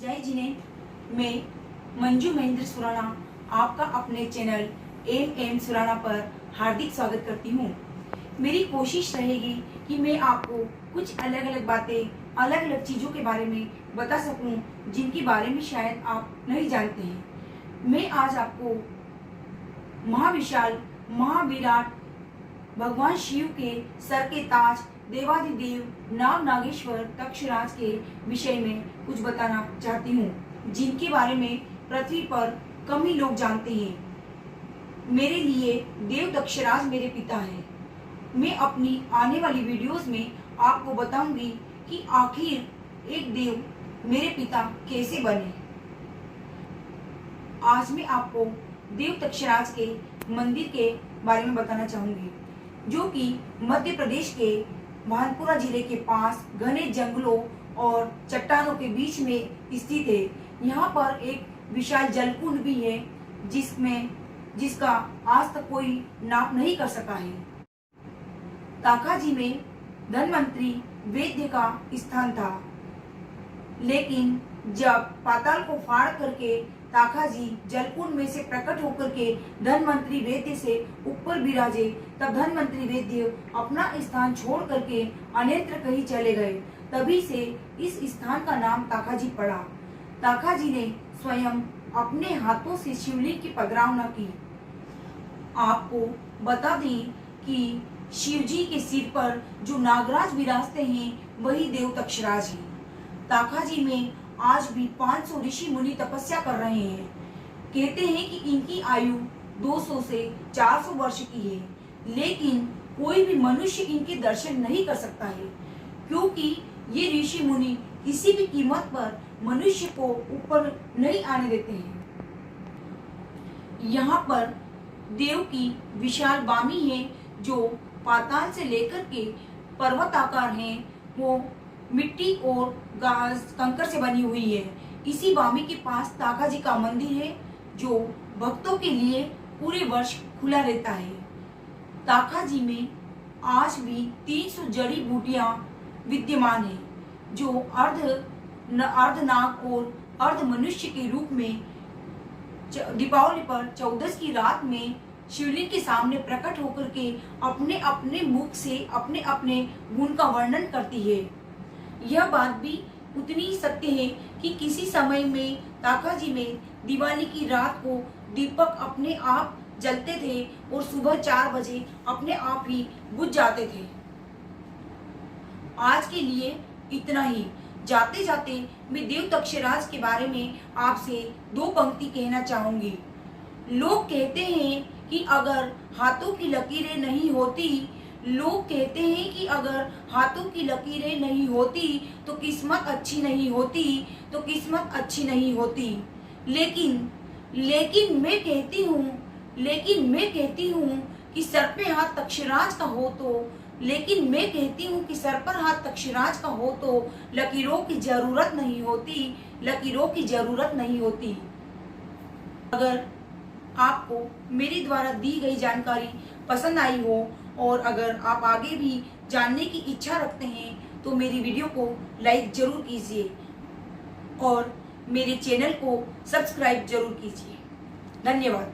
जय जिने, मैं मंजू महेंद्र सुराना आपका अपने चैनल एम सुराना पर हार्दिक स्वागत करती हूँ। मेरी कोशिश रहेगी कि मैं आपको कुछ अलग अलग बातें, अलग अलग चीज़ों के बारे में बता सकूं जिनके बारे में शायद आप नहीं जानते हैं। मैं आज आपको महाविशाल, महाविराट भगवान शिव के सर के ताज, देवाधिदेव नाग नागेश्वर तक्षराज के विषय में कुछ बताना चाहती हूँ, जिनके बारे में पृथ्वी पर कम ही लोग जानते हैं। मेरे लिए देव तक्षराज मेरे पिता हैं। मैं अपनी आने वाली वीडियोस में आपको बताऊंगी कि आखिर एक देव मेरे पिता कैसे बने। आज मैं आपको देव तक्षराज के मंदिर के बारे में बताना चाहूंगी, जो कि मध्य प्रदेश के भानपुरा जिले के पास घने जंगलों और चट्टानों के बीच में स्थित है। यहाँ पर एक विशाल जलकुंड भी है, जिसका आज तक कोई नाप नहीं कर सका है। ताकाजी में धनवंतरी वैद्य का स्थान था, लेकिन जब पाताल को फाड़ करके ताकाजी जलकुंड में से प्रकट होकर के धनवंतरी वैद्य से ऊपर विराजे, तब धनवंतरी वैद्य अपना स्थान छोड़ करके अन्यत्र कहीं चले गए। तभी से इस स्थान का नाम ताकाजी पड़ा। ताकाजी ने स्वयं अपने हाथों से शिवलिंग की पधरावना की। आपको बता दें कि शिव जी के सिर पर जो नागराज विराजते हैं, वही देव तक्षराज हैं। ताकाजी में आज भी 500 ऋषि मुनि तपस्या कर रहे हैं। कहते हैं कि इनकी आयु 200 से 400 वर्ष की है, लेकिन कोई भी मनुष्य इनके दर्शन नहीं कर सकता है, क्योंकि ये ऋषि मुनि किसी भी कीमत पर मनुष्य को ऊपर नहीं आने देते हैं। यहाँ पर देव की विशाल वामी है, जो पाताल से लेकर के पर्वत आकार है, वो मिट्टी और घास कंकर से बनी हुई है। इसी वामी के पास ताकाजी का मंदिर है, जो भक्तों के लिए पूरे वर्ष खुला रहता है। ताकाजी में आज भी 300 जड़ी बूटियां विद्यमान है, जो अर्धनाग और अर्ध मनुष्य के रूप में दीपावली पर 14 की रात में शिवलिंग के सामने प्रकट होकर के अपने अपने मुख से अपने अपने गुण का वर्णन करती है। यह बात भी उतनी सत्य है कि किसी समय में ताकाजी में दिवाली की रात को दीपक अपने आप जलते थे और सुबह 4 बजे अपने आप ही बुझ जाते थे। आज के लिए इतना ही। जाते जाते मैं देव तक्षराज के बारे में आपसे 2 पंक्ति कहना चाहूंगी। लोग कहते हैं कि अगर हाथों की लकीरें नहीं होती, लोग कहते हैं कि अगर हाथों की लकीरें नहीं होती तो किस्मत अच्छी नहीं होती, तो किस्मत अच्छी नहीं होती। लेकिन मैं कहती हूँ कि सर पे हाथ तक्षराज का हो तो, लेकिन मैं कहती हूँ कि सर पर हाथ तक्षराज का हो तो लकीरों की जरूरत नहीं होती, लकीरों की जरूरत नहीं होती। अगर आपको मेरे द्वारा दी गई जानकारी पसंद आई हो और अगर आप आगे भी जानने की इच्छा रखते हैं, तो मेरी वीडियो को लाइक जरूर कीजिए और मेरे चैनल को सब्सक्राइब जरूर कीजिए। धन्यवाद।